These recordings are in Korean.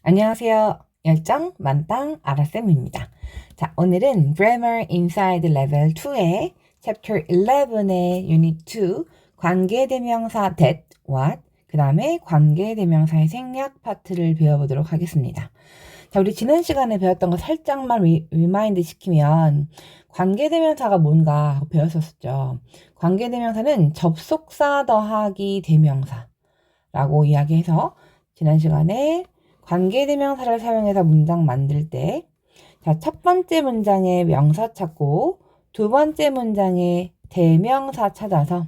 안녕하세요. 열정 만땅 아라쌤입니다. 자, 오늘은 Grammar Inside Level 2의 Chapter 11의 Unit 2 관계대명사 that, what, 그 다음에 관계대명사의 생략 파트를 배워보도록 하겠습니다. 자, 우리 지난 시간에 배웠던 거 살짝만 리마인드 시키면 관계대명사가 뭔가 배웠었죠. 관계대명사는 접속사 더하기 대명사라고 이야기해서 지난 시간에 관계대명사를 사용해서 문장 만들 때, 자, 첫 번째 문장에 명사 찾고 두 번째 문장에 대명사 찾아서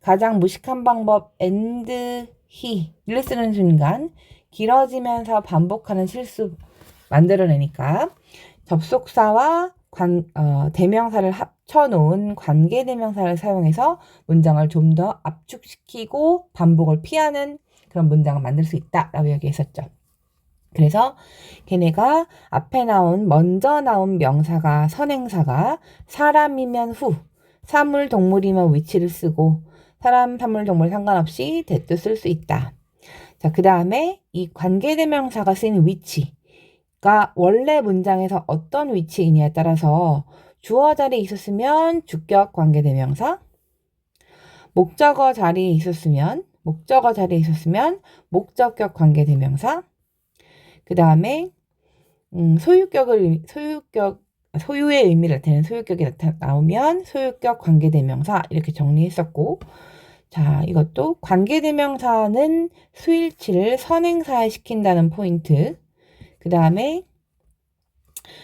가장 무식한 방법 and, he를 쓰는 순간 길어지면서 반복하는 실수 만들어내니까 접속사와 대명사를 합쳐놓은 관계대명사를 사용해서 문장을 좀 더 압축시키고 반복을 피하는 그런 문장을 만들 수 있다라고 얘기했었죠. 그래서 걔네가 앞에 먼저 나온 명사가 선행사가 사람이면 후, 사물, 동물이면 위치를 쓰고 사람, 사물, 동물 상관없이 that도 쓸 수 있다. 자, 그 다음에 이 관계대명사가 쓰인 위치가 원래 문장에서 어떤 위치이냐에 따라서 주어 자리에 있었으면 주격 관계대명사, 목적어 자리에 있었으면 목적격 관계대명사, 그 다음에 소유의 의미를 나타내는 소유격이 나오면 소유격 관계대명사 이렇게 정리했었고, 자, 이것도 관계대명사는 수일치를 선행사에 시킨다는 포인트. 그 다음에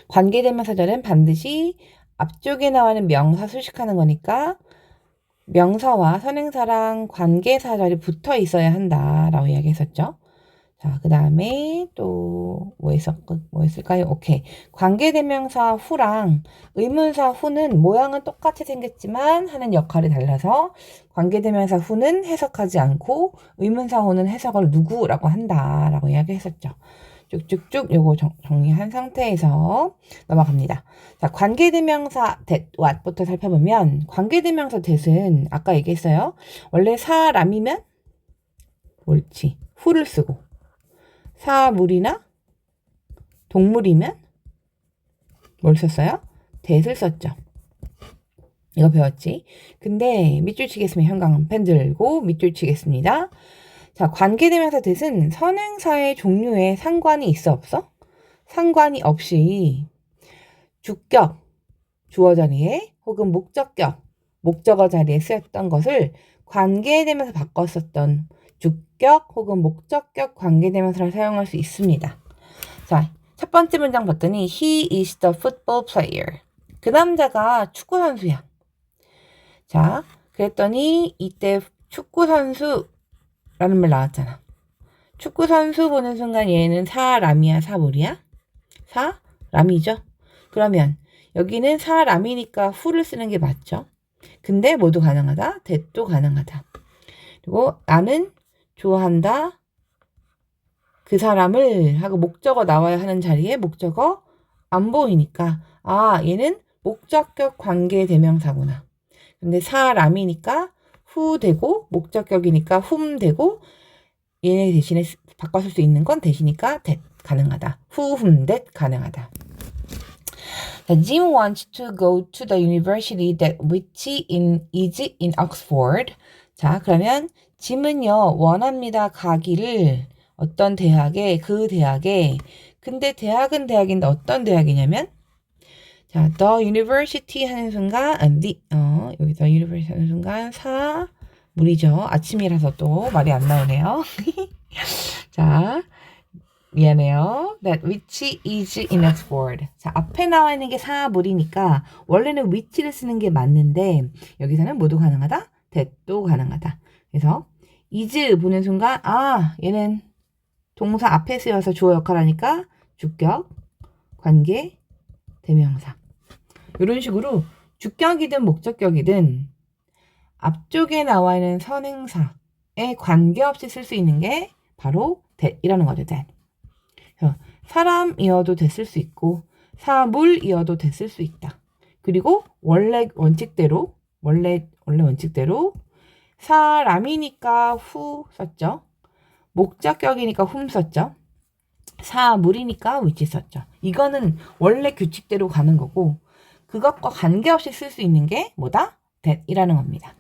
관계대명사절은 반드시 앞쪽에 나오는 명사 수식하는 거니까 명사와 선행사랑 관계사절이 붙어 있어야 한다라고 이야기했었죠. 자, 그 다음에 또 뭐 있을까요? 오케이. 관계대명사 후랑 의문사 후는 모양은 똑같이 생겼지만 하는 역할이 달라서 관계대명사 후는 해석하지 않고 의문사 후는 해석을 누구라고 한다라고 이야기했었죠. 쭉쭉쭉 요거 정리한 상태에서 넘어갑니다. 자, 관계대명사 that, what부터 살펴보면 관계대명사 that은 아까 얘기했어요. 원래 사람이면 옳지. 후를 쓰고 사물이나 동물이면 뭘 썼어요? that을 썼죠. 이거 배웠지? 근데 밑줄 치겠습니다. 형광 펜 들고 밑줄 치겠습니다. 자, 관계대명사 that은 선행사의 종류에 상관이 있어 없어? 상관이 없이 주격, 주어 자리에 혹은 목적격, 목적어 자리에 쓰였던 것을 관계대명사 바꿨었던 주격 혹은 목적격 관계대명사를 사용할 수 있습니다. 자, 첫 번째 문장 봤더니 He is the football player. 그 남자가 축구 선수야. 자, 그랬더니 이때 축구 선수라는 말 나왔잖아. 축구 선수 보는 순간 얘는 사람이야, 사물이야? 사람이죠. 그러면 여기는 사람이니까 who를 쓰는 게 맞죠. 근데 모두 가능하다. that도 가능하다. 그리고 나는 좋아한다. 그 사람을 하고 목적어 나와야 하는 자리에 목적어 안 보이니까 얘는 목적격 관계대명사구나. 근데 사람이니까 who 되고 목적격이니까 whom 되고 얘네 대신에 바꿔 쓸 수 있는 건 대시니까 that 가능하다. who, whom, that 가능하다. Jim wants to go to the university that which is in Oxford. 자, 그러면 짐은요 원합니다. 가기를 어떤 대학에, 그 대학에. 근데 대학은 대학인데 어떤 대학이냐면 자, the university 하는 순간 여기서 university 하는 순간 사물이죠. 아침이라서 또 말이 안 나오네요. 자, 미안해요. That which is in Oxford. 자, 앞에 나와 있는 게 사물이니까 원래는 which를 쓰는 게 맞는데 여기서는 모두 가능하다. that도 가능하다. 그래서 is 보는 순간 얘는 동사 앞에 쓰여서 주어 역할 하니까 주격, 관계, 대명사. 이런 식으로 주격이든 목적격이든 앞쪽에 나와 있는 선행사에 관계없이 쓸 수 있는 게 바로 that이라는 거죠. that. 사람이어도 됐을 수 있고 사물이어도 됐을 수 있다. 그리고 원래 원칙대로 사람이니까 who 썼죠. 목적격이니까 whom 썼죠. 사물이니까 which 썼죠. 이거는 원래 규칙대로 가는 거고 그것과 관계없이 쓸 수 있는 게 뭐다? that이라는 겁니다.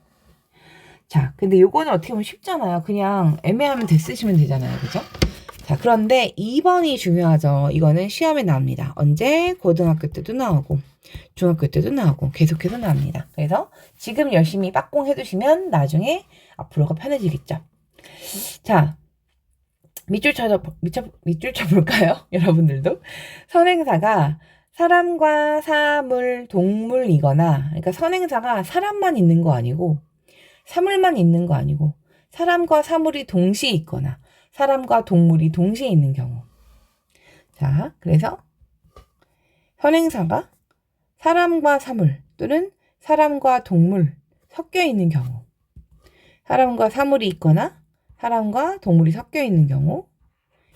자, 근데 요거는 어떻게 보면 쉽잖아요. 그냥 애매하면 that 쓰시면 되잖아요. 그죠? 자, 그런데 2번이 중요하죠. 이거는 시험에 나옵니다. 언제? 고등학교 때도 나오고 중학교 때도 나오고 계속해서 나옵니다. 그래서 지금 열심히 빡공 해두시면 나중에 앞으로가 편해지겠죠. 자, 밑줄 쳐볼까요? 여러분들도. 선행사가 사람과 사물, 동물이거나, 그러니까 선행사가 사람만 있는 거 아니고, 사물만 있는 거 아니고, 사람과 사물이 동시에 있거나, 사람과 동물이 동시에 있는 경우. 자, 그래서 선행사가 사람과 사물 또는 사람과 동물 섞여 있는 경우, 사람과 사물이 있거나, 사람과 동물이 섞여 있는 경우,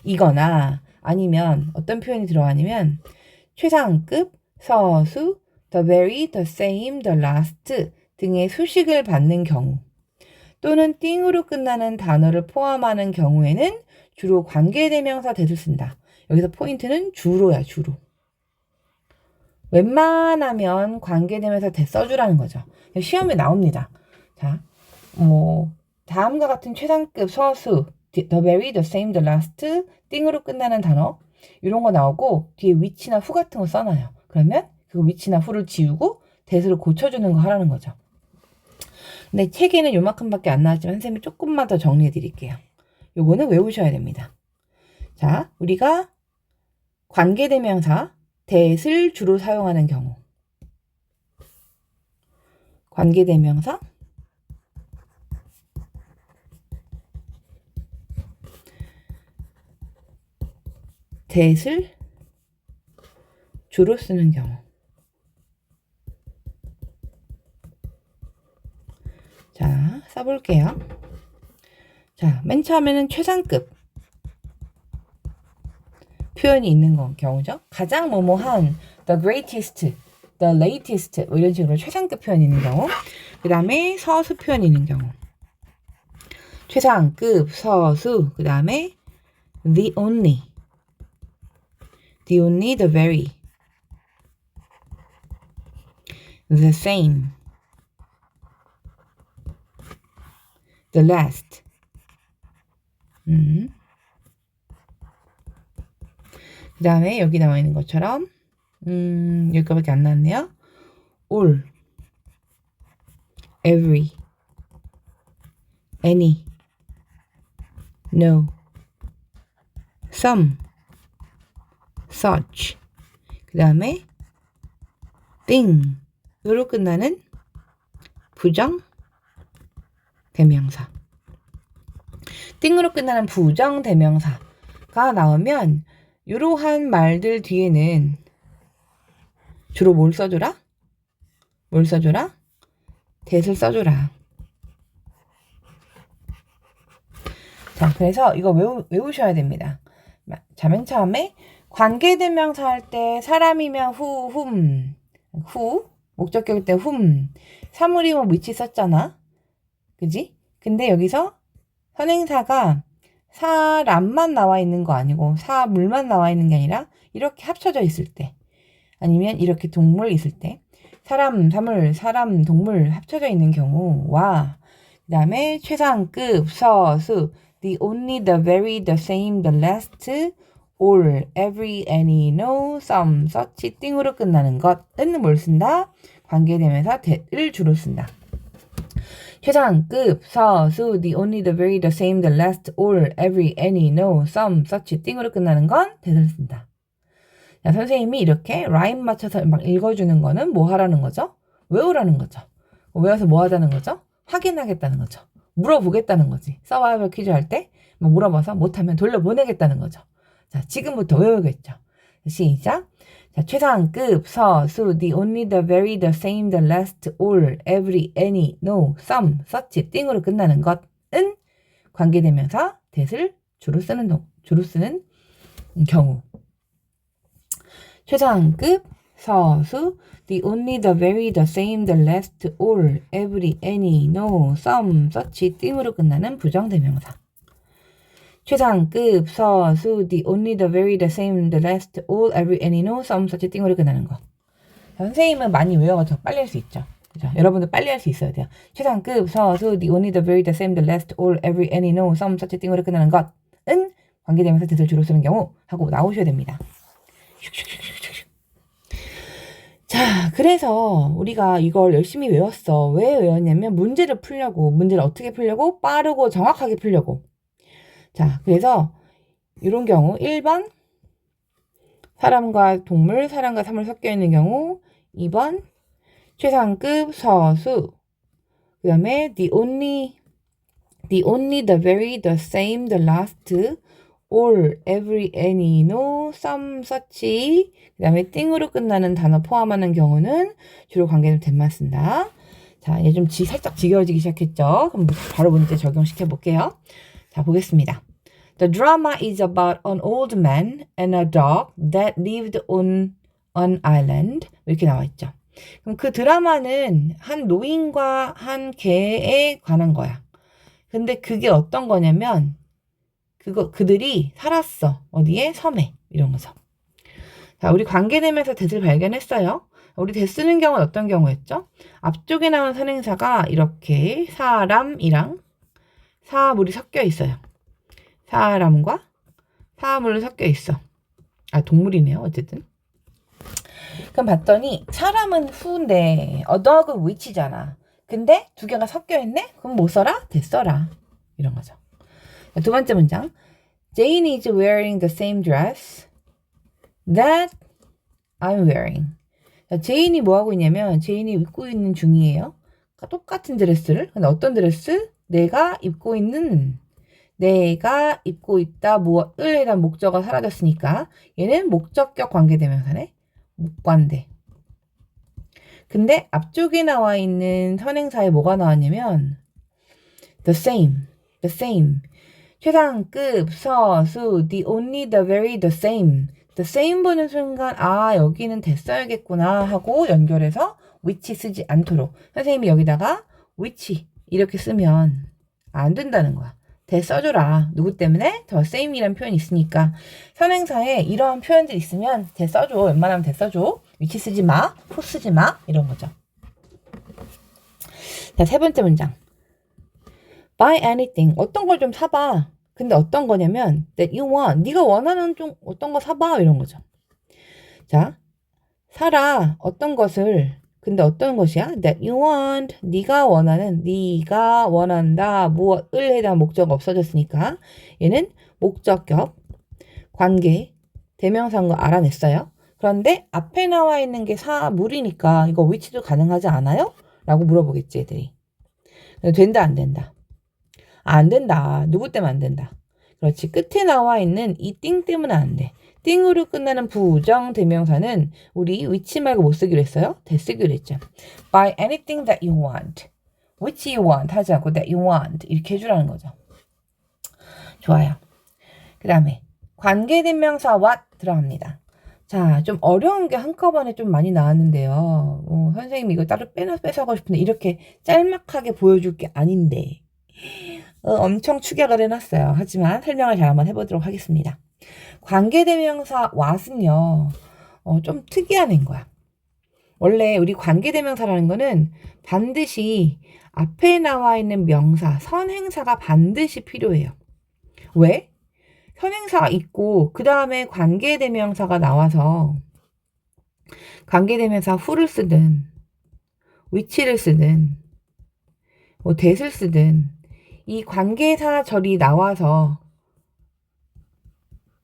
이거나 아니면 어떤 표현이 들어가냐면 최상급, 서수, the very, the same, the last 등의 수식을 받는 경우 또는 띵으로 끝나는 단어를 포함하는 경우에는 주로 관계대명사 that을 쓴다. 여기서 포인트는 주로야, 주로. 웬만하면 관계대명사 that 써주라는 거죠. 시험에 나옵니다. 자, 다음과 같은 최상급, 서수, the very, the same, the last, 띵으로 끝나는 단어 이런 거 나오고 뒤에 which나 who 같은 거 써놔요. 그러면 그 which나 who를 지우고 that을 고쳐주는 거 하라는 거죠. 근데 책에는 요만큼밖에 안 나왔지만 선생님이 조금만 더 정리해 드릴게요. 요거는 외우셔야 됩니다. 자, 우리가 관계대명사 that을 주로 사용하는 경우 관계대명사 that을 주로 쓰는 경우. 자, 써볼게요. 자, 맨 처음에는 최상급 표현이 있는 경우죠. 가장 뭐뭐한, the greatest, the latest 뭐 이런 식으로 최상급 표현이 있는 경우. 그 다음에 서수 표현이 있는 경우. 최상급, 서수, 그 다음에 the only, the very, the same, the last. 그 다음에 여기 나와 있는 것처럼 여기까지밖에 안 나왔네요. all, every, any, no, some, such. 그 다음에 thing 으로 끝나는 부정 대명사. thing으로 끝나는 부정 대명사가 나오면 이러한 말들 뒤에는 주로 뭘 써줘라? 뭘 써줘라? that을 써줘라. 자, 그래서 이거 외우셔야 됩니다. 자, 맨 처음에 관계대명사 할 때 사람이면 whom, 목적격일 때 whom, 사물이면 which 썼잖아. 그지? 근데 여기서 선행사가 사람만 나와 있는 거 아니고 사물만 나와 있는 게 아니라 이렇게 합쳐져 있을 때 아니면 이렇게 동물 있을 때 사람, 사물, 사람, 동물 합쳐져 있는 경우와 그 다음에 최상급, 서수, the only, the very, the same, the last, all, every, any, no, some, such, 띵으로 끝나는 것은 뭘 쓴다? 관계대명사 that을 주로 쓴다. 최상급, 서수, the only, the very, the same, the last, all, every, any, no, some, such, 띵으로 끝나는 건 that을 쓴다. 자, 선생님이 이렇게 라임 맞춰서 막 읽어주는 거는 뭐 하라는 거죠? 외우라는 거죠. 외워서 뭐 하자는 거죠? 확인하겠다는 거죠. 물어보겠다는 거지. 서바이벌 퀴즈 할 때 뭐 물어봐서 못하면 돌려보내겠다는 거죠. 자, 지금부터 외우겠죠. 시작. 자, 최상급, 서수, the only, the very, the same, the last, all, every, any, no, some, such, 띵으로 끝나는 것은 관계대명사 that을 주로 쓰는 경우. 최상급, 서수, the only, the very, the same, the last, all, every, any, no, some, such, 띵으로 끝나는 부정대명사. 최상급, 서수, the only, the very, the same, the last, all, every, any, no, some, such thing으로 끝나는 거. 자, 선생님은 많이 외워서 빨리 할 수 있죠. 그죠? 여러분도 빨리 할 수 있어야 돼요. 최상급, 서수, the only, the very, the same, the last, all, every, any, no, some, such thing으로 끝나는 것은 관계대명사 that을 주로 쓰는 경우 하고 나오셔야 됩니다. 자, 그래서 우리가 이걸 열심히 외웠어. 왜 외웠냐면 문제를 풀려고, 문제를 어떻게 풀려고? 빠르고 정확하게 풀려고. 자, 그래서 이런 경우 1번 사람과 동물, 사람과 사물 섞여 있는 경우, 2번 최상급, 서수, 그 다음에 the only, the very, the same, the last, all, every, any, no, some, such, 그 다음에 띵으로 끝나는 단어 포함하는 경우는 주로 관계는 된만 쓴다. 자, 이제 좀 살짝 지겨워지기 시작했죠? 그럼 바로 문제 적용시켜 볼게요. 자, 보겠습니다. The drama is about an old man and a dog that lived on an island. 이렇게 나와 있죠. 그럼 그 드라마는 한 노인과 한 개에 관한 거야. 근데 그게 어떤 거냐면 그들이 살았어. 어디에? 섬에. 이런 거죠. 자, 우리 관계되면서 that을 발견했어요. 우리 that 쓰는 경우는 어떤 경우였죠? 앞쪽에 나온 선행사가 이렇게 사람이랑 사물이 섞여 있어요. 사람과 사물이 섞여 있어. 아, 동물이네요. 어쨌든. 그럼 봤더니 사람은 who인데 a dog은 which잖아. 근데 두 개가 섞여 있네? 그럼 뭐 써라? that 써라. 이런 거죠. 자, 두 번째 문장. Jane is wearing the same dress that I'm wearing. 자, 제인이 뭐 하고 있냐면 제인이 입고 있는 중이에요. 그러니까 똑같은 드레스를. 근데 어떤 드레스? 내가 입고 있다 무엇을 해당 목적어가 사라졌으니까 얘는 목적격 관계대명사네. 목관대. 근데 앞쪽에 나와 있는 선행사에 뭐가 나왔냐면 the same. 최상급, 서수, the only, the very, the same. the same 보는 순간 아, 여기는 that 써야겠구나 하고 연결해서 which 쓰지 않도록. 선생님이 여기다가 which 이렇게 쓰면 안 된다는 거야. that 써줘라. 누구 때문에? the same이라는 표현이 있으니까. 선행사에 이러한 표현들이 있으면 that 써줘. 웬만하면 that 써줘. which 쓰지 마. who 쓰지 마. 이런 거죠. 자, 세 번째 문장. Buy anything. 어떤 걸 좀 사봐. 근데 어떤 거냐면 that you want. 네가 원하는 좀 어떤 거 사봐. 이런 거죠. 자, 사라. 어떤 것을. 근데 어떤 것이야? that you want. 네가 원한다. 무엇을 해당 목적 없어졌으니까 얘는 목적격, 관계, 대명사인 거 알아냈어요. 그런데 앞에 나와 있는 게 사물이니까 이거 which도 가능하지 않아요? 라고 물어보겠지 애들이. 된다 안 된다? 안 된다. 누구 때문에 안 된다? 그렇지. 끝에 나와 있는 이 띵 때문에 안 돼. 띵으로 끝나는 부정 대명사는 우리 which 말고 못 쓰기로 했어요. that 쓰기로 했죠. Buy anything that you want. which you want 하지 않고 that you want 이렇게 해주라는 거죠. 좋아요. 그 다음에 관계대명사 what 들어갑니다. 자, 좀 어려운 게 한꺼번에 좀 많이 나왔는데요. 선생님이 이거 따로 뺏어가고 싶은데 이렇게 짤막하게 보여줄 게 아닌데 엄청 축약을 해놨어요. 하지만 설명을 잘 한번 해보도록 하겠습니다. 관계대명사 what은요. 좀 특이한 애인 거야. 원래 우리 관계대명사라는 거는 반드시 앞에 나와 있는 명사, 선행사가 반드시 필요해요. 왜? 선행사가 있고 그 다음에 관계대명사가 나와서 관계대명사 who를 쓰든 which를 쓰든 뭐 that을 쓰든 이 관계사절이 나와서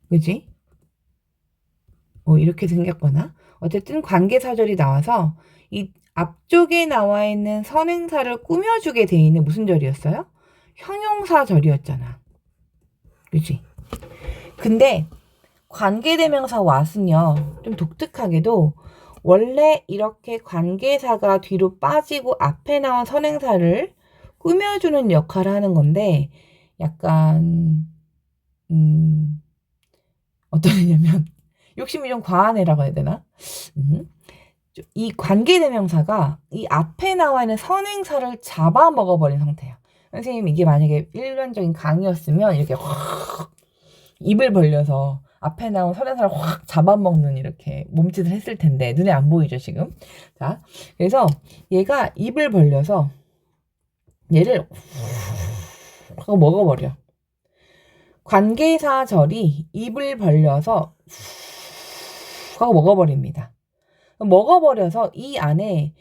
그지? 이렇게 생겼거나 어쨌든 관계사절이 나와서 이 앞쪽에 나와 있는 선행사를 꾸며주게 돼 있는 무슨 절이었어요? 형용사절이었잖아. 그지? 근데 관계대명사 what은요 좀 독특하게도 원래 이렇게 관계사가 뒤로 빠지고 앞에 나온 선행사를 꾸며주는 역할을 하는 건데 약간 어떤 애냐면 욕심이 좀 과한 애라고 해야 되나? 이 관계대명사가 이 앞에 나와 있는 선행사를 잡아먹어버린 상태야. 선생님 이게 만약에 일반적인 강의였으면 이렇게 확 입을 벌려서 앞에 나온 선행사를 확 잡아먹는 이렇게 몸짓을 했을 텐데 눈에 안 보이죠 지금. 자, 그래서 얘가 입을 벌려서 얘를 하고 먹어버려. 관계사절이 입을 벌려서 하고 먹어버립니다. 먹어버려서 이 안에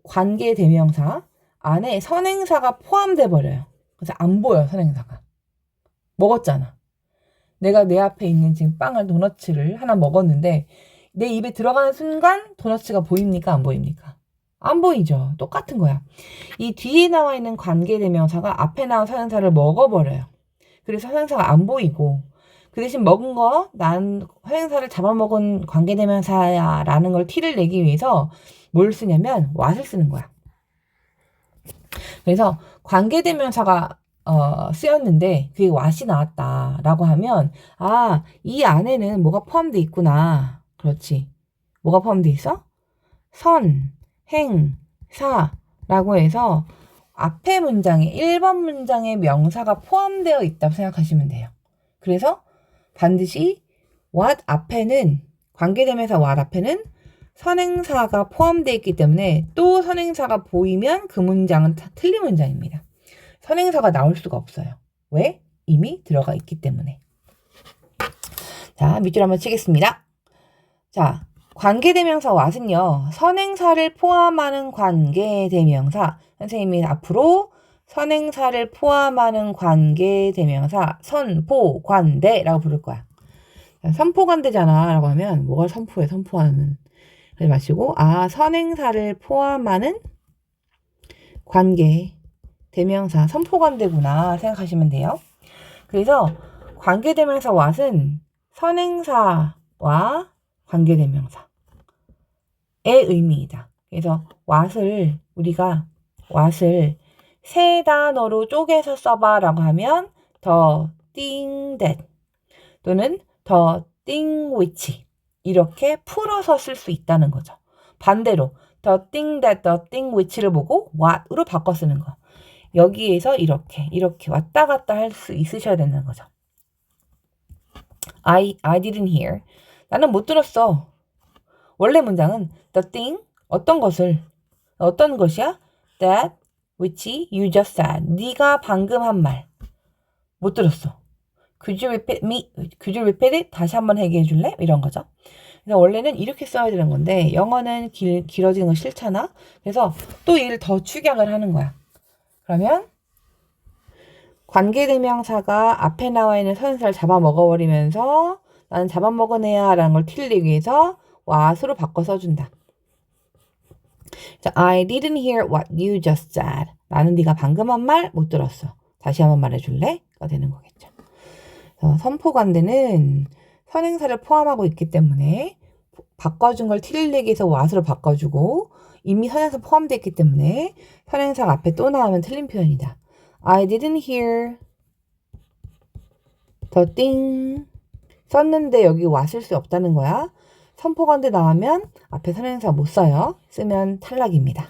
관계대명사 안에 선행사가 포함돼 버려요. 그래서 안 보여 선행사가. 먹었잖아. 내가 내 앞에 있는 지금 빵을 도너츠를 하나 먹었는데 내 입에 들어가는 순간 도너츠가 보입니까? 안 보입니까? 안 보이죠. 똑같은 거야. 이 뒤에 나와 있는 관계대명사가 앞에 나온 선행사를 먹어버려요. 그래서 선행사가 안 보이고 그 대신 먹은 거 난 선행사를 잡아먹은 관계대명사야 라는 걸 티를 내기 위해서 뭘 쓰냐면 what을 쓰는 거야. 그래서 관계대명사가 쓰였는데 그게 what이 나왔다라고 하면 이 안에는 뭐가 포함되어 있구나. 그렇지. 뭐가 포함되어 있어? 선, 행, 사라고 해서 앞에 문장에 1번 문장에 명사가 포함되어 있다고 생각하시면 돼요. 그래서 반드시 what 앞에는 관계대명사 what 앞에는 선행사가 포함되어 있기 때문에 또 선행사가 보이면 그 문장은 틀린 문장입니다. 선행사가 나올 수가 없어요. 왜? 이미 들어가 있기 때문에. 자, 밑줄 한번 치겠습니다. 자, 관계대명사 what은요. 선행사를 포함하는 관계대명사. 선생님이 앞으로 선행사를 포함하는 관계대명사 선포관대라고 부를 거야. 선포관대잖아 라고 하면 뭐가 선포해 선포하는 그러지 마시고 선행사를 포함하는 관계대명사 선포관대구나 생각하시면 돼요. 그래서 관계대명사 what은 선행사와 관계대명사의 의미이다. 그래서 우리가 what을 세 단어로 쪼개서 써봐 라고 하면 the thing that 또는 the thing which 이렇게 풀어서 쓸 수 있다는 거죠. 반대로 the thing that, the thing which를 보고 what으로 바꿔 쓰는 거. 여기에서 이렇게 왔다 갔다 할 수 있으셔야 되는 거죠. I didn't hear. 나는 못 들었어. 원래 문장은 the thing, 어떤 것이야? that, which you just said. 네가 방금 한 말. 못 들었어. Could you repeat it? 다시 한번 얘기해 줄래? 이런 거죠. 그래서 원래는 이렇게 써야 되는 건데 영어는 길어지는 거 싫잖아. 그래서 또 얘를 더 축약을 하는 거야. 그러면 관계대명사가 앞에 나와 있는 선행사를 잡아먹어버리면서 나는 잡아먹은 애야 라는 걸 티를 내기 위해서 what으로 바꿔 써준다. 자, I didn't hear what you just said. 나는 네가 방금 한 말 못 들었어. 다시 한번 말해줄래? 가 되는 거겠죠. 선포관대는 선행사를 포함하고 있기 때문에 바꿔준 걸 티를 내기 위해서 what으로 바꿔주고 이미 선행사 포함되어 있기 때문에 선행사가 앞에 또 나오면 틀린 표현이다. I didn't hear the thing 썼는데 여기 what을 수 없다는 거야. 선포관대 나오면 앞에 선행사 못 써요. 쓰면 탈락입니다.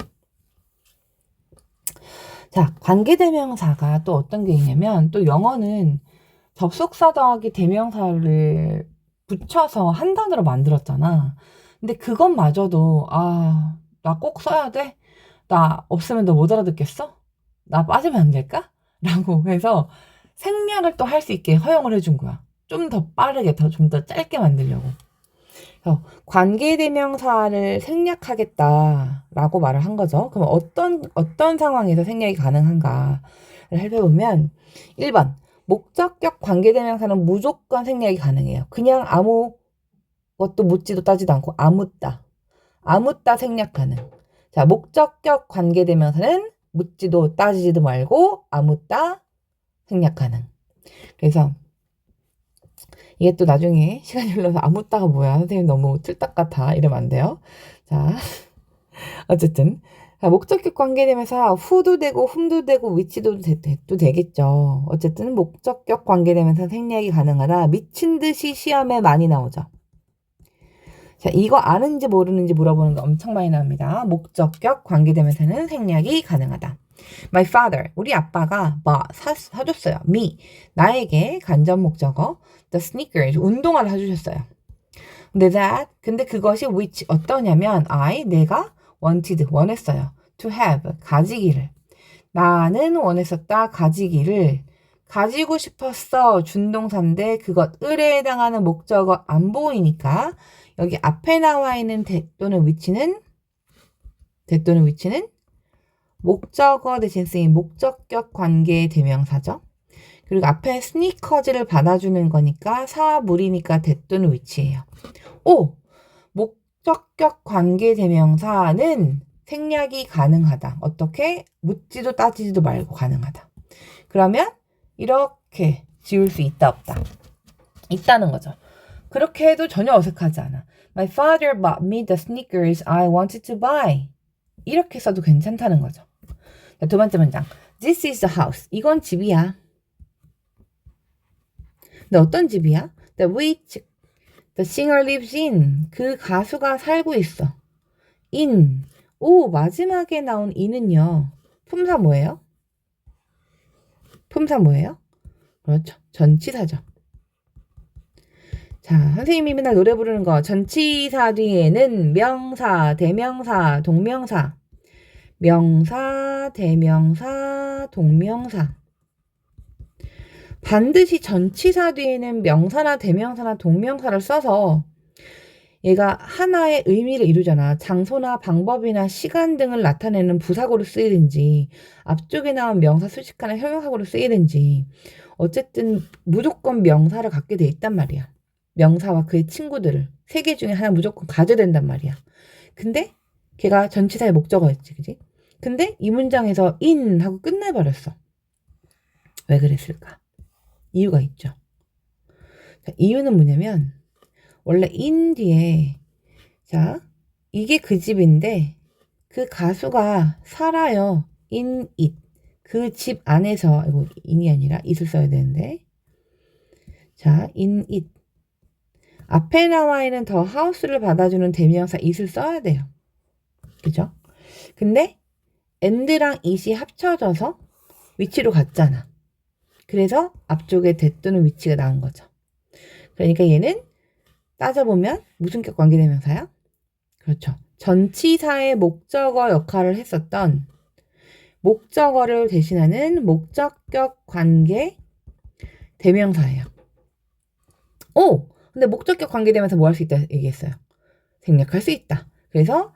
자, 관계대명사가 또 어떤 게 있냐면 또 영어는 접속사 더하기 대명사를 붙여서 한 단어로 만들었잖아. 근데 그것마저도 나 꼭 써야 돼? 나 없으면 너 못 알아듣겠어? 나 빠지면 안 될까? 라고 해서 생략을 또 할 수 있게 허용을 해준 거야. 좀 더 빠르게 좀 더 짧게 만들려고. 그래서 관계대명사를 생략하겠다라고 말을 한 거죠. 그럼 어떤 상황에서 생략이 가능한가를 살펴보면 1번 목적격 관계대명사는 무조건 생략이 가능해요. 그냥 아무것도 묻지도 따지도 않고 아무따 생략 가능. 자, 목적격 관계대명사는 묻지도 따지지도 말고 아무따 생략 가능. 그래서 이게 또 나중에 시간이 흘러서 아무따가 뭐야 선생님 너무 틀딱 같아 이러면 안 돼요. 자, 어쨌든 목적격 관계대명사 who도 되고 whom도 되고 which도 되겠죠. 어쨌든 목적격 관계대명사 생략이 가능하다. 미친 듯이 시험에 많이 나오죠. 자, 이거 아는지 모르는지 물어보는 거 엄청 많이 나옵니다. 목적격 관계대명사는 생략이 가능하다. My father, 우리 아빠가 사줬어요. Me, 나에게 간접 목적어 the sneakers, 운동화를 사주셨어요. 근데 그것이 which 어떠냐면 내가 wanted, 원했어요. to have, 가지기를. 나는 원했었다, 가지기를. 가지고 싶었어, 준동사인데 그것을에 해당하는 목적어 안 보이니까 여기 앞에 나와 있는 또는 위치는 목적어 대신 쓰인 목적격 관계 대명사죠. 그리고 앞에 스니커즈를 받아주는 거니까 사물이니까 또는 위치예요. 목적격 관계 대명사는 생략이 가능하다. 어떻게? 묻지도 따지지도 말고 가능하다. 그러면 이렇게 지울 수 있다 없다? 있다는 거죠. 그렇게 해도 전혀 어색하지 않아. My father bought me the sneakers I wanted to buy. 이렇게 써도 괜찮다는 거죠. 자, 두 번째 문장. This is the house. 이건 집이야. 근데 어떤 집이야? The singer lives in. 그 가수가 살고 있어. in. 마지막에 나온 in은요. 품사 뭐예요? 그렇죠. 전치사죠. 자, 선생님이 맨날 노래 부르는 거. 전치사 뒤에는 명사, 대명사, 동명사. 명사, 대명사, 동명사. 반드시 전치사 뒤에는 명사나 대명사나 동명사를 써서 얘가 하나의 의미를 이루잖아. 장소나 방법이나 시간 등을 나타내는 부사구로 쓰이든지 앞쪽에 나온 명사 수식하나 형용사구로 쓰이든지 어쨌든 무조건 명사를 갖게 돼 있단 말이야. 명사와 그의 친구들을 3개 중에 하나 무조건 가져야 된단 말이야. 근데 걔가 전치사의 목적어였지, 그지? 근데 이 문장에서 in 하고 끝내버렸어. 왜 그랬을까? 이유가 있죠. 자, 이유는 뭐냐면 원래 in 뒤에 이게 그 집인데 그 가수가 살아요. in it. 그 집 안에서 in이 아니라 it을 써야 되는데 in it. 앞에 나와 있는 더 house를 받아주는 대명사 it을 써야 돼요. 그죠? 근데 and랑 it이 합쳐져서 위치로 갔잖아. 그래서 앞쪽에 또는 위치가 나온 거죠. 그러니까 얘는 따져보면 무슨 격 관계대명사야? 그렇죠. 전치사의 목적어 역할을 했었던 목적어를 대신하는 목적격 관계 대명사예요. 근데 목적격 관계대명사 뭐 할 수 있다 얘기했어요? 생략할 수 있다. 그래서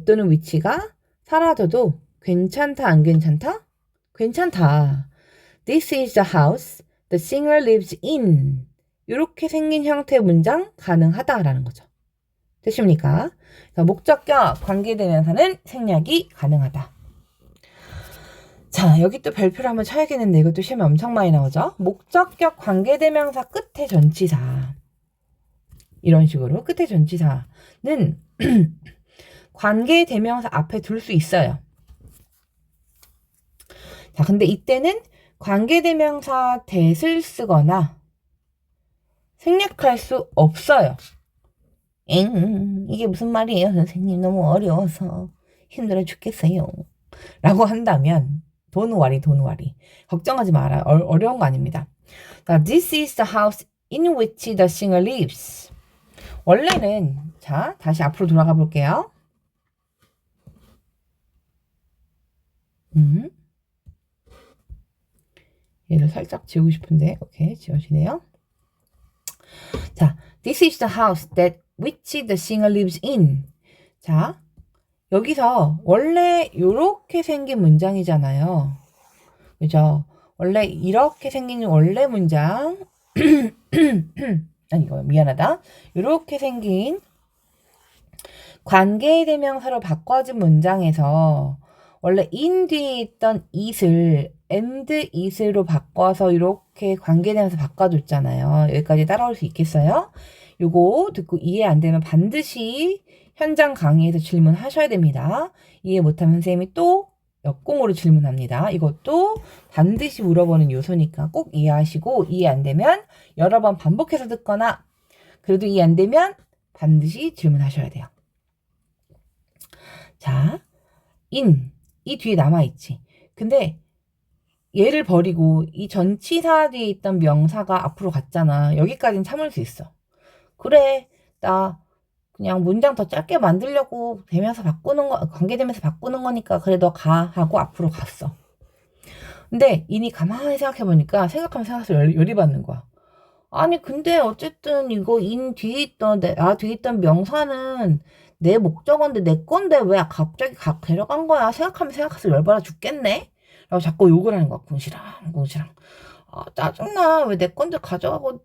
또는 위치가 사라져도 괜찮다, 안 괜찮다? 괜찮다. This is the house the singer lives in. 이렇게 생긴 형태의 문장 가능하다라는 거죠. 됐습니까? 목적격 관계대명사는 생략이 가능하다. 자, 여기 또 별표를 한번 쳐야겠는데 이것도 시험에 엄청 많이 나오죠. 목적격 관계대명사 끝에 전치사. 이런 식으로 끝에 전치사는 관계대명사 앞에 둘 수 있어요. 자, 근데 이때는 관계대명사 that을 쓰거나 생략할 수 없어요. 이게 무슨 말이에요, 선생님? 너무 어려워서 힘들어 죽겠어요. 라고 한다면 don't worry. 걱정하지 마라. 어려운 거 아닙니다. 자, This is the house in which the singer lives. 원래는 다시 앞으로 돌아가 볼게요. 얘를 살짝 지우고 싶은데 오케이, 지워지네요. 자, This is the house that which the singer lives in. 자, 여기서 원래 이렇게 생긴 문장이잖아요. 그죠? 원래 이렇게 생긴 원래 문장 아니 이거 미안하다. 이렇게 생긴 관계대명사로 바꿔진 문장에서 원래 in 뒤에 있던 it을 and it으로 바꿔서 이렇게 관계대명사 바꿔줬잖아요. 여기까지 따라올 수 있겠어요? 요거 듣고 이해 안 되면 반드시 현장 강의에서 질문하셔야 됩니다. 이해 못하면 선생님이 또 역공으로 질문합니다. 이것도 반드시 물어보는 요소니까 꼭 이해하시고 이해 안 되면 여러 번 반복해서 듣거나 그래도 이해 안 되면 반드시 질문하셔야 돼요. 자, 이 뒤에 남아있지. 근데 얘를 버리고 이 전치사 뒤에 있던 명사가 앞으로 갔잖아. 여기까지는 참을 수 있어. 그래, 나 그냥 문장 더 짧게 만들려고 대명사 바꾸는 거, 관계대명사 바꾸는 거니까 그래 너 가 하고 앞으로 갔어. 근데 이니 가만히 생각해보니까 생각하면 생각할수록 열이 받는 거야. 아니 근데 어쨌든 이거 인 뒤에 있던 뒤에 있던 명사는 내 목적어인데 내 건데 왜 갑자기 데려간 거야? 생각하면 생각할수록 열받아 죽겠네? 라고 자꾸 욕을 하는 거야. 궁시랑. 아 짜증나. 왜 내 건데 가져가고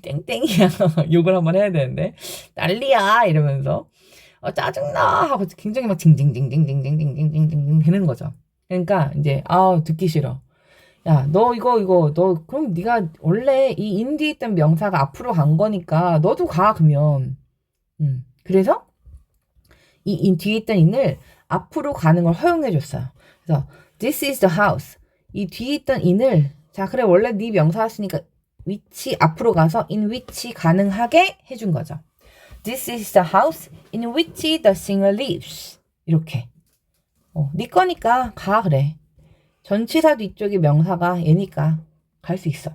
땡땡이야. 욕을 한번 해야 되는데 난리야 이러면서 짜증나 하고 굉장히 막 징징징징징징징징징징 되는 거죠. 그러니까 이제 듣기 싫어. 야, 너 너 그럼 네가 원래 이 인 뒤에 있던 명사가 앞으로 간 거니까 너도 가 그러면. 그래서 이 인 뒤에 있던 인을 앞으로 가는 걸 허용해 줬어요. 그래서 this is the house. 이 뒤에 있던 인을 자 그래 원래 네 명사였으니까 which 앞으로 가서 in which 가능하게 해준 거죠. This is the house in which the singer lives. 이렇게. 네 거니까 가 그래. 전치사 뒤쪽에 명사가 얘니까 갈 수 있어.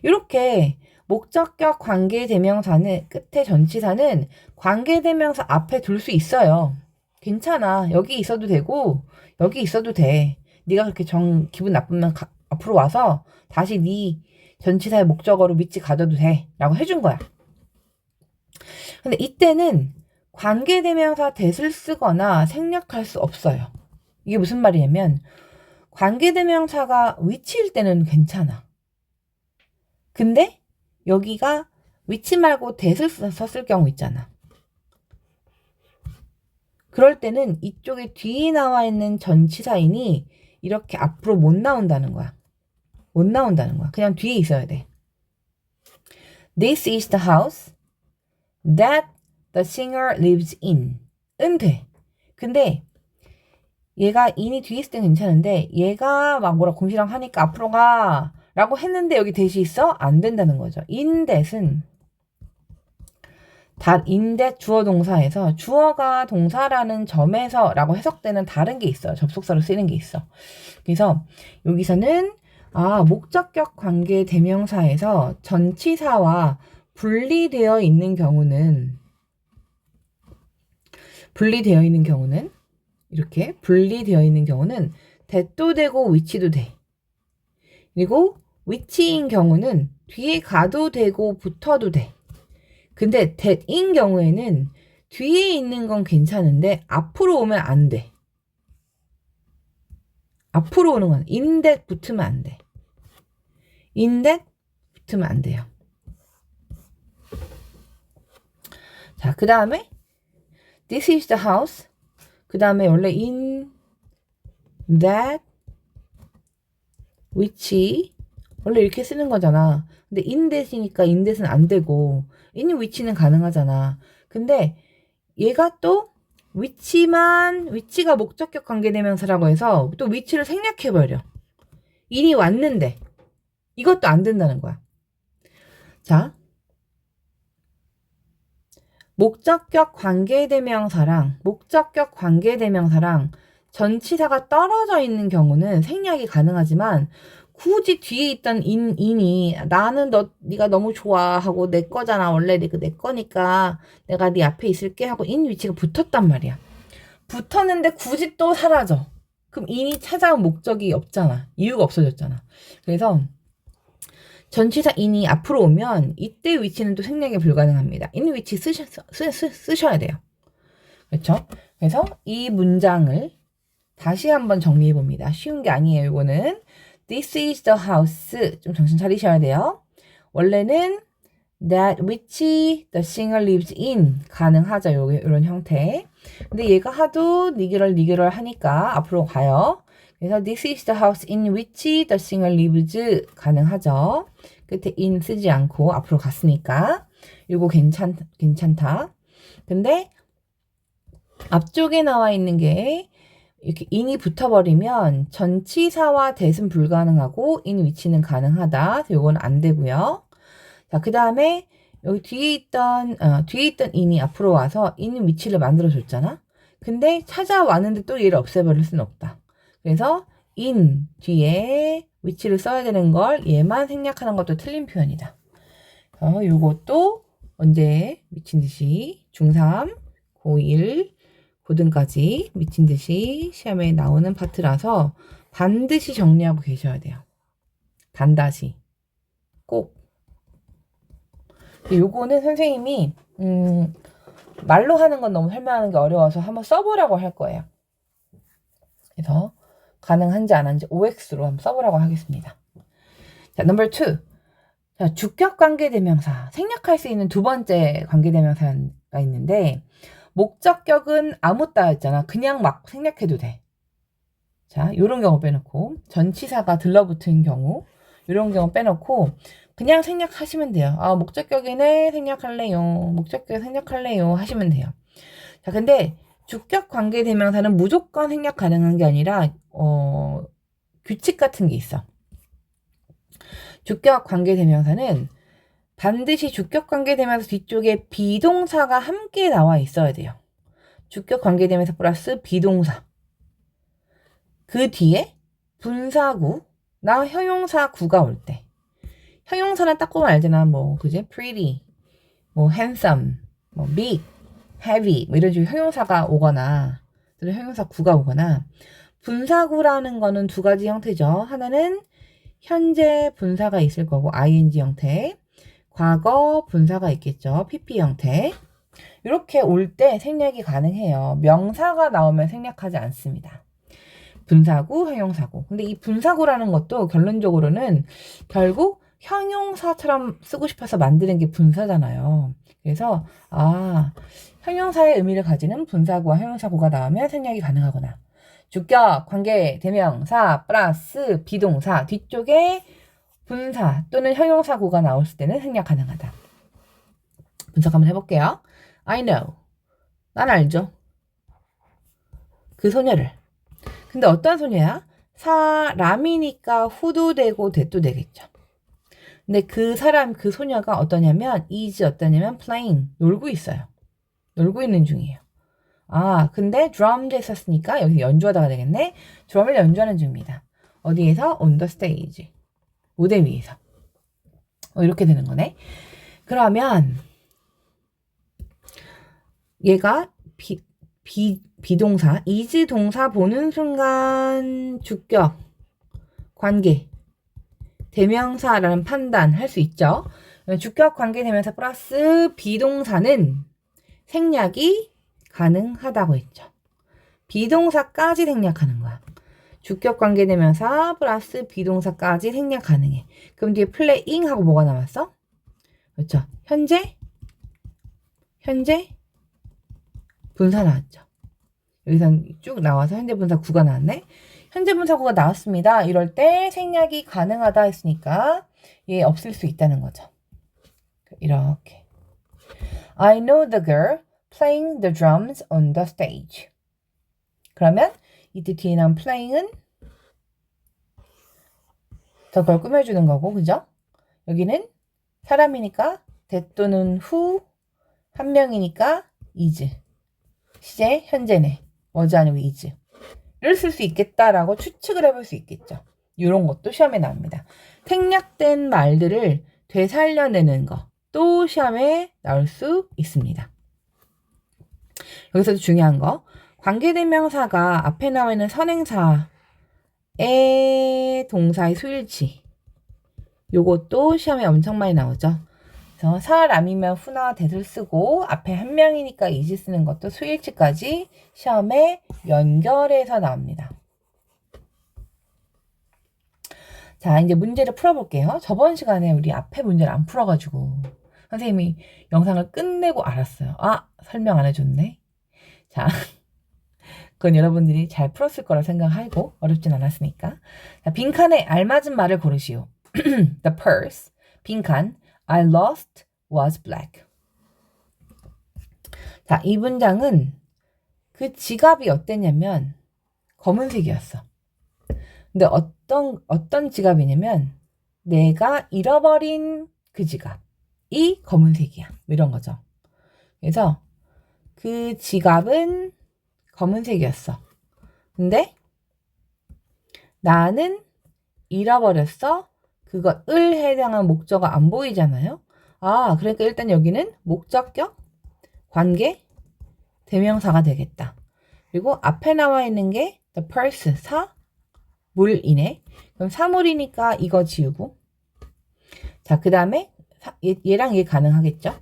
이렇게 목적격 관계대명사는 끝에 전치사는 관계대명사 앞에 둘 수 있어요. 괜찮아. 여기 있어도 되고 여기 있어도 돼. 네가 그렇게 기분 나쁘면 앞으로 와서 다시 네 전치사의 목적어로 위치 가져도 돼 라고 해준 거야. 근데 이때는 관계대명사 that을 쓰거나 생략할 수 없어요. 이게 무슨 말이냐면 관계대명사가 which일 때는 괜찮아. 근데 여기가 which 말고 that을 썼을 경우 있잖아. 그럴 때는 이쪽에 뒤에 나와 있는 전치사인이 이렇게 앞으로 못 나온다는 거야. 그냥 뒤에 있어야 돼. This is the house that the singer lives in. 은 돼. 근데 얘가 in이 뒤에 있을 땐 괜찮은데 얘가 막 뭐라 공시랑 하니까 앞으로 가 라고 했는데 여기 that이 있어? 안 된다는 거죠. in that은 in that 주어 동사에서 주어가 동사라는 점에서 라고 해석되는 다른 게 있어요. 접속사로 쓰이는 게 있어. 그래서 여기서는 목적격 관계 대명사에서 전치사와 분리되어 있는 경우는 이렇게 분리되어 있는 경우는 that도 되고 which도 돼. 그리고 which인 경우는 뒤에 가도 되고 붙어도 돼. 근데 that인 경우에는 뒤에 있는 건 괜찮은데 앞으로 오면 안 돼. 앞으로 오는 건 in that 붙으면 안 돼. in that 붙으면 안 돼요. 자, 그 다음에 this is the house. 그 다음에 원래 in that which 원래 이렇게 쓰는 거잖아. 근데 in that이니까 in that은 안 되고 in which는 가능하잖아. 근데 얘가 또 which가 목적격 관계대명사라고 해서 또 which를 생략해버려. in이 왔는데 이것도 안 된다는 거야. 자, 목적격 관계대명사랑 전치사가 떨어져 있는 경우는 생략이 가능하지만 굳이 뒤에 있던 인이 나는 네가 너무 좋아 하고 내 거잖아. 원래 내 거니까 내가 네 앞에 있을게 하고 in 위치가 붙었단 말이야. 붙었는데 굳이 또 사라져. 그럼 인이 찾아온 목적이 없잖아. 이유가 없어졌잖아. 그래서 전치사 in이 앞으로 오면 이때 위치는 또 생략이 불가능합니다. in 위치 쓰셔야 돼요. 그렇죠? 그래서 이 문장을 다시 한번 정리해 봅니다. 쉬운 게 아니에요. 이거는 This is the house. 좀 정신 차리셔야 돼요. 원래는 that which the singer lives in 가능하죠. 이런 형태. 근데 얘가 하도 니게럴 하니까 앞으로 가요. 그래서 this is the house in which the singer lives 가능하죠. 끝에 in 쓰지 않고 앞으로 갔으니까 이거 괜찮다. 근데 앞쪽에 나와 있는 게 이렇게 in이 붙어버리면 전치사와 that은 불가능하고 in 위치는 가능하다. 요건 안 되고요. 자, 그 다음에 여기 뒤에 있던 in이 앞으로 와서 in 위치를 만들어줬잖아? 근데 찾아왔는데 또 얘를 없애버릴 수는 없다. 그래서 in 뒤에 위치를 써야 되는 걸 얘만 생략하는 것도 틀린 표현이다. 요것도 언제 미친 듯이 중3, 고1, 고등까지 미친 듯이 시험에 나오는 파트라서 반드시 정리하고 계셔야 돼요. 반드시. 꼭. 요거는 선생님이 말로 하는 건 너무 설명하는 게 어려워서 한번 써보라고 할 거예요. 그래서 가능한지 안 한지 OX로 한번 써보라고 하겠습니다. 자, 넘버 2. 자, 주격 관계대명사. 생략할 수 있는 두 번째 관계대명사가 있는데 목적격은 아무 따였잖아. 그냥 막 생략해도 돼. 자, 요런 경우 빼놓고 전치사가 들러붙은 경우 요런 경우 빼놓고 그냥 생략하시면 돼요. 아, 목적격이네 생략할래요. 목적격 생략할래요 하시면 돼요. 자, 근데 주격 관계대명사는 무조건 생략 가능한 게 아니라 규칙 같은 게 있어. 주격 관계대명사는 반드시 주격 관계대명사 뒤쪽에 비동사가 함께 나와 있어야 돼요. 주격 관계대명사 플러스 비동사. 그 뒤에 분사구나 형용사구가 올 때. 형용사는 딱 보면 알잖아. 뭐, 그지? pretty, 뭐, handsome, 뭐, big, heavy, 뭐 이런 식으로 형용사가 오거나, 또는 형용사구가 오거나, 분사구라는 거는 두 가지 형태죠. 하나는 현재 분사가 있을 거고, ing 형태. 과거 분사가 있겠죠. pp 형태. 이렇게 올 때 생략이 가능해요. 명사가 나오면 생략하지 않습니다. 분사구, 형용사구. 근데 이 분사구라는 것도 결론적으로는 결국 형용사처럼 쓰고 싶어서 만드는 게 분사잖아요. 그래서 형용사의 의미를 가지는 분사구와 형용사구가 나오면 생략이 가능하거나 주격, 관계, 대명사, 플러스 비동사 뒤쪽에 분사 또는 형용사구가 나올 때는 생략 가능하다. 분석 한번 해볼게요. I know. 난 알죠. 그 소녀를. 근데 어떤 소녀야? 사람이니까 후도 되고 대도 되겠죠. 근데 그 소녀가 어떠냐면 is 어떠냐면 playing. 놀고 있어요. 놀고 있는 중이에요. 근데 drum도 했었으니까 여기 연주하다가 되겠네. 드럼을 연주하는 중입니다. 어디에서? on the stage. 무대 위에서. 이렇게 되는 거네. 그러면 얘가 비동사, is 동사 보는 순간 주격, 관계, 대명사라는 판단할 수 있죠. 주격, 관계, 대명사 플러스 비동사는 생략이 가능하다고 했죠. 비동사까지 생략하는 거야. 주격, 관계, 대명사 플러스 비동사까지 생략 가능해. 그럼 뒤에 playing 하고 뭐가 남았어? 그렇죠. 현재 분사 나왔죠. 여기선 쭉 나와서 현재 분사 구가 나왔네. 현재 분사 구가 나왔습니다. 이럴 때 생략이 가능하다 했으니까 얘 없을 수 있다는 거죠. 이렇게. I know the girl playing the drums on the stage. 그러면 이때 뒤에 나온 playing은 그걸 꾸며주는 거고, 그죠? 여기는 사람이니까 that 또는 who, 한 명이니까 is. 시제 현재네. was 아니고 is를 쓸 수 있겠다라고 추측을 해볼 수 있겠죠. 이런 것도 시험에 나옵니다. 생략된 말들을 되살려내는 거 또 시험에 나올 수 있습니다. 여기서도 중요한 거 관계대명사가 앞에 나와 있는 선행사의 동사의 수일치 요것도 시험에 엄청 많이 나오죠. 그래서 사람이면 후나 that을 쓰고 앞에 한 명이니까 is 쓰는 것도 수일치까지 시험에 연결해서 나옵니다. 자, 이제 문제를 풀어볼게요. 저번 시간에 우리 앞에 문제를 안 풀어가지고 선생님이 영상을 끝내고 알았어요. 설명 안 해줬네. 자, 그건 여러분들이 잘 풀었을 거라 생각하고 어렵진 않았으니까. 자, 빈칸에 알맞은 말을 고르시오. The purse, 빈칸, I lost was black. 자, 이 문장은 그 지갑이 어땠냐면 검은색이었어. 근데 어떤 지갑이냐면 내가 잃어버린 그 지갑. 지갑이 검은색이야. 이런 거죠. 그래서 그 지갑은 검은색이었어. 근데 나는 잃어버렸어. 그것을 해당한 목적어가 안 보이잖아요. 아, 그러니까 일단 여기는 목적격, 관계, 대명사가 되겠다. 그리고 앞에 나와 있는 게 the purse, 물이네. 그럼 사물이니까 이거 지우고. 자, 그 다음에 얘랑 얘 가능하겠죠?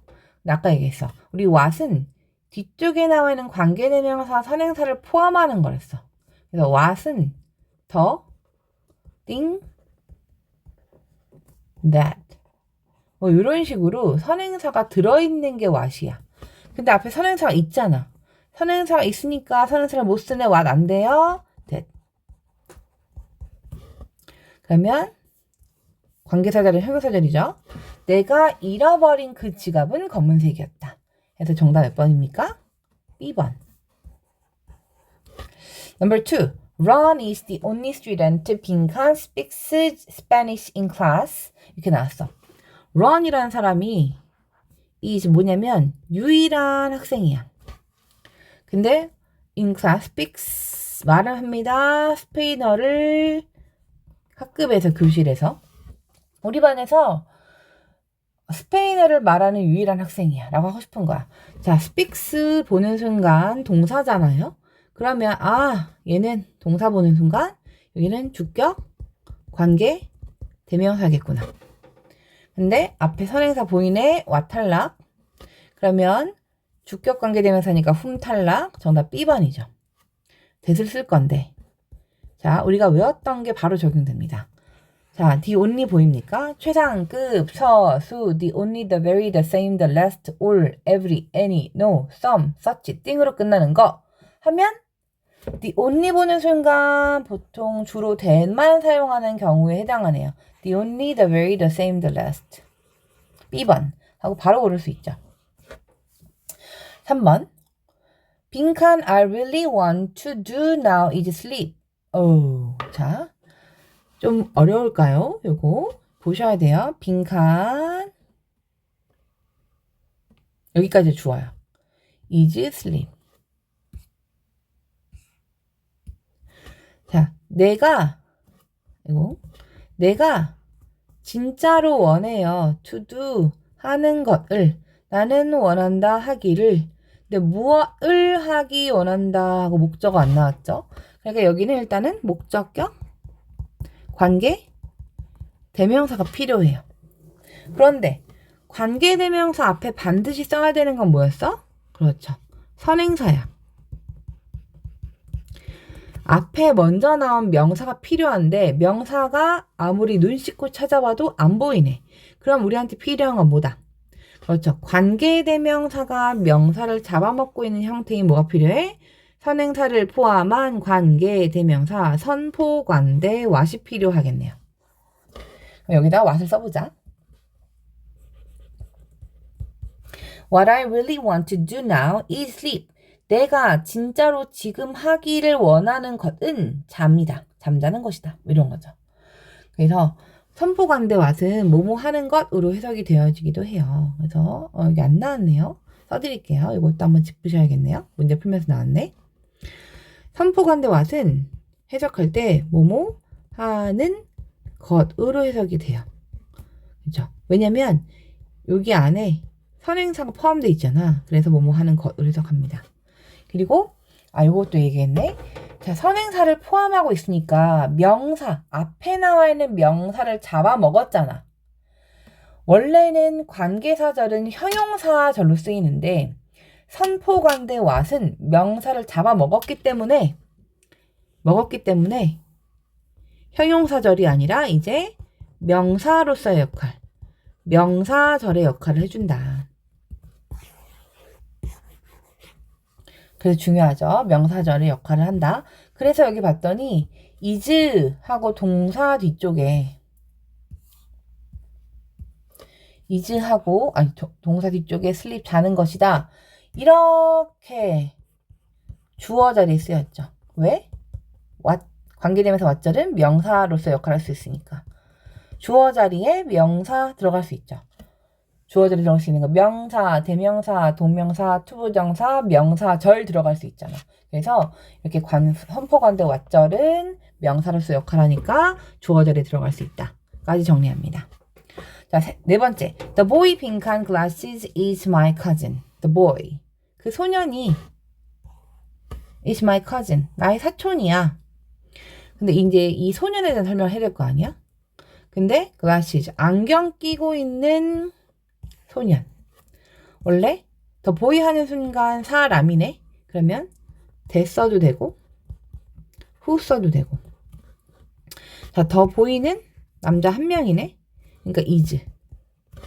아까 얘기했어. 우리 what은 뒤쪽에 나와 있는 관계대명사, 선행사를 포함하는 거랬어. 그래서 what은 the thing that 뭐 이런 식으로 선행사가 들어있는 게 what이야. 근데 앞에 선행사가 있잖아. 선행사가 있으니까 선행사를 못 쓰네. what 안 돼요? that. 그러면 관계사절은 형용사절이죠. 내가 잃어버린 그 지갑은 검은색이었다. 그래서 정답 몇 번입니까? B번. Number 2. Ron is the only student 빈칸 speaks Spanish in class. 이렇게 나왔어. Ron이라는 사람이 이 뭐냐면 유일한 학생이야. 근데 in class speaks 말을 합니다. 스페인어를 학급에서 교실에서 우리 반에서 스페인어를 말하는 유일한 학생이야 라고 하고 싶은 거야. 자, speaks 보는 순간 동사잖아요. 그러면 아 얘는 동사 보는 순간 여기는 주격, 관계, 대명사겠구나. 근데 앞에 선행사 보이네. 와 탈락. 그러면 주격, 관계, 대명사니까 탈락. 정답 B번이죠. that을 쓸 건데 자 우리가 외웠던 게 바로 적용됩니다. 자, the only 보입니까? 최상급, 수, the only, the very, the same, the last, all, every, any, no, some, such, 띵으로 끝나는 거 하면 the only 보는 순간 보통 주로 that만 사용하는 경우에 해당하네요. the only, the very, the same, the last. B번 하고 바로 고를 수 있죠. 3번 빈칸 I really want to do now is sleep. 자. 좀 어려울까요? 요거 보셔야 돼요. 빈칸 여기까지 주어요. is sleep. 자, 내가 진짜로 원해요. to do 하는 것을 나는 원한다 하기를. 근데 무엇을 하기 원한다 하고 목적어 안 나왔죠? 그러니까 여기는 일단은 목적격 관계, 대명사가 필요해요. 그런데 관계 대명사 앞에 반드시 써야 되는 건 뭐였어? 그렇죠. 선행사야. 앞에 먼저 나온 명사가 필요한데 명사가 아무리 눈 씻고 찾아봐도 안 보이네. 그럼 우리한테 필요한 건 뭐다? 그렇죠. 관계 대명사가 명사를 잡아먹고 있는 형태인 뭐가 필요해? 선행사를 포함한 관계 대명사 선포관대 what이 필요하겠네요. 여기다 what을 써보자. What I really want to do now is sleep. 내가 진짜로 지금 하기를 원하는 것은 잠이다. 잠자는 것이다. 이런 거죠. 그래서 선포관대 what은 뭐뭐 하는 것으로 해석이 되어지기도 해요. 그래서 여기 안 나왔네요. 써드릴게요. 이것도 한번 짚으셔야겠네요. 문제 풀면서 나왔네. 선포관대 what은 해석할 때 뭐뭐 하는 것으로 해석이 돼요. 그렇죠? 왜냐면 여기 안에 선행사가 포함되어 있잖아. 그래서 뭐뭐 하는 것으로 해석합니다. 그리고 이것도 얘기했네. 자, 선행사를 포함하고 있으니까 명사 앞에 나와 있는 명사를 잡아먹었잖아. 원래는 관계사절은 형용사절로 쓰이는데 선포관대 what은 명사를 잡아먹었기 때문에 형용사절이 아니라 이제 명사로서의 역할, 명사절의 역할을 해준다. 그래서 중요하죠. 명사절의 역할을 한다. 그래서 여기 봤더니 is 하고 동사 뒤쪽에 is 하고 동사 뒤쪽에 sleep 자는 것이다. 이렇게 주어 자리에 쓰였죠. 왜? what 관계되면서 what절은 명사로서 역할을 할 수 있으니까 주어 자리에 명사 들어갈 수 있죠. 주어들이 들어갈 수 있는 거. 명사, 대명사, 동명사, 투부정사, 명사, 절 들어갈 수 있잖아. 그래서 이렇게 선포관대 왓절은 명사로서 역할하니까 주어들이 들어갈 수 있다. 까지 정리합니다. 자, 네 번째. The boy 빈칸 glasses is my cousin. The boy. 그 소년이 is my cousin. 나의 사촌이야. 근데 이제 이 소년에 대한 설명을 해야 될 거 아니야? 근데 glasses. 안경 끼고 있는 소년. 원래 더 보이 하는 순간 사람이네. 그러면 대 써도 되고 후 써도 되고. 자, 더 보이는 남자 한 명이네. 그러니까 is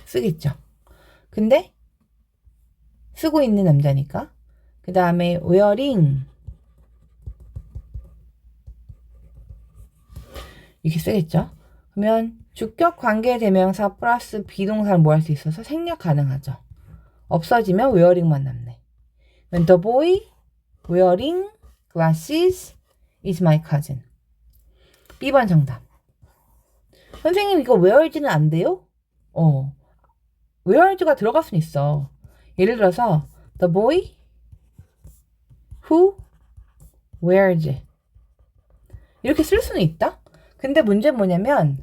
쓰겠죠. 근데 쓰고 있는 남자니까. 그 다음에 wearing 이렇게 쓰겠죠. 그러면 주격 관계 대명사 플러스 비동사를 뭐 할 수 있어서 생략 가능하죠. 없어지면 wearing만 남네. The boy wearing glasses is my cousin. B번 정답. 선생님 이거 wear지는 안 돼요? wear가 들어갈 수는 있어. 예를 들어서 the boy who wears 이렇게 쓸 수는 있다. 근데 문제는 뭐냐면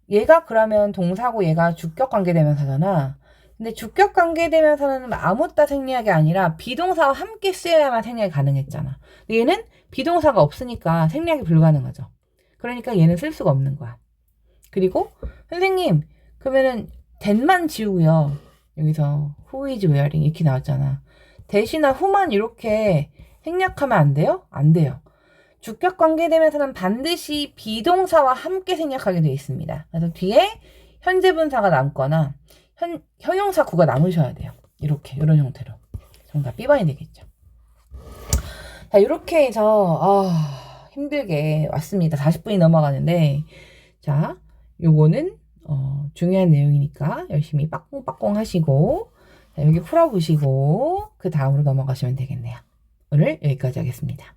얘가 그러면 동사고 얘가 주격 관계대명사잖아. 근데 주격 관계대명사는 아무따 생략이 아니라 비동사와 함께 쓰여야만 생략이 가능했잖아. 근데 얘는 비동사가 없으니까 생략이 불가능하죠. 그러니까 얘는 쓸 수가 없는 거야. 그리고 선생님 그러면은 that만 지우고요. 여기서 who is wearing 이렇게 나왔잖아. 대신에 who만 이렇게 생략하면 안 돼요? 안 돼요. 주격 관계대명사는 반드시 비동사와 함께 생략하게 되어 있습니다. 그래서 뒤에 현재 분사가 남거나 형용사 구가 남으셔야 돼요. 이렇게 이런 형태로. 정답 B번이 되겠죠. 자, 이렇게 해서 힘들게 왔습니다. 40분이 넘어가는데 자, 요거는 중요한 내용이니까 열심히 빠꽁빠꽁 하시고 자, 여기 풀어보시고 그 다음으로 넘어가시면 되겠네요. 오늘 여기까지 하겠습니다.